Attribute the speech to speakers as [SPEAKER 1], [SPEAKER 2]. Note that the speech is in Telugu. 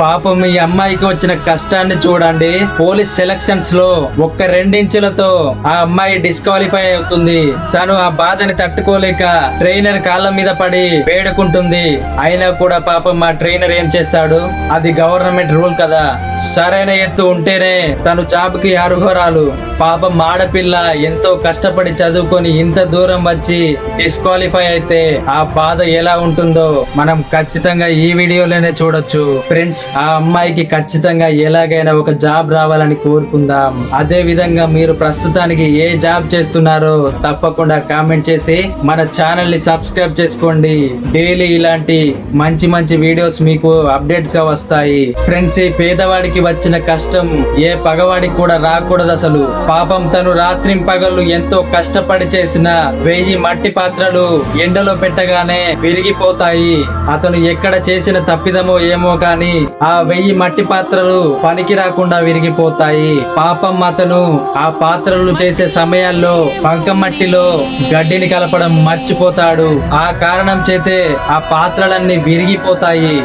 [SPEAKER 1] పాపం ఈ అమ్మాయికి వచ్చిన కష్టాన్ని చూడండి. పోలీస్ సెలక్షన్స్ లో ఒక్క 2 ఇంచులతో ఆ అమ్మాయి డిస్క్వాలిఫై అవుతుంది. తను ఆ బాధని తట్టుకోలేక ట్రైనర్ కాళ్ళ మీద పడి వేడుకుంటుంది. అయినా కూడా పాపం మా ట్రైనర్ ఏం చేస్తాడు? అది గవర్నమెంట్ రూల్ కదా, సరైన ఎత్తు ఉంటేనే తను జాబ్ కి అర్హురాలు. పాపం ఆడపిల్ల ఎంతో కష్టపడి చదువుకొని ఇంత దూరం వచ్చి డిస్క్వాలిఫై అయితే ఆ బాధ ఎలా ఉంటుందో మనం ఖచ్చితంగా ఈ వీడియోలోనే చూడొచ్చు. ఫ్రెండ్స్, ఆ అమ్మాయికి ఖచ్చితంగా ఎలాగైనా ఒక జాబ్ రావాలని కోరుకుందాం. అదే విధంగా మీరు ప్రస్తుతానికి ఏ జాబ్ చేస్తున్నారో తప్పకుండా కామెంట్ చేసి మన ఛానల్ ని సబ్స్క్రైబ్ చేసుకోండి. డైలీ ఇలాంటి మంచి మంచి వీడియోస్ మీకు అప్డేట్స్ గా వస్తాయి. ఫ్రెండ్స్, ఈ పేదవాడికి వచ్చిన కష్టం ఏ పగవాడికి కూడా రాకూడదు అసలు. పాపం తను రాత్రి పగళ్ళు ఎంతో కష్టపడి చేసిన 1000 మట్టి పాత్రలు ఎండలో పెట్టగానే విరిగిపోతాయి. అతను ఎక్కడ చేసిన తప్పిదమో ఏమో కానీ ఆ 1000 మట్టి పాత్రలు పనికి రాకుండా విరిగిపోతాయి. పాపం అతను ఆ పాత్రలు చేసే సమయాల్లో బంక మట్టిలో గడ్డిని కలపడం మర్చిపోతాడు. ఆ కారణం చేతే ఆ పాత్రలన్నీ విరిగిపోతాయి.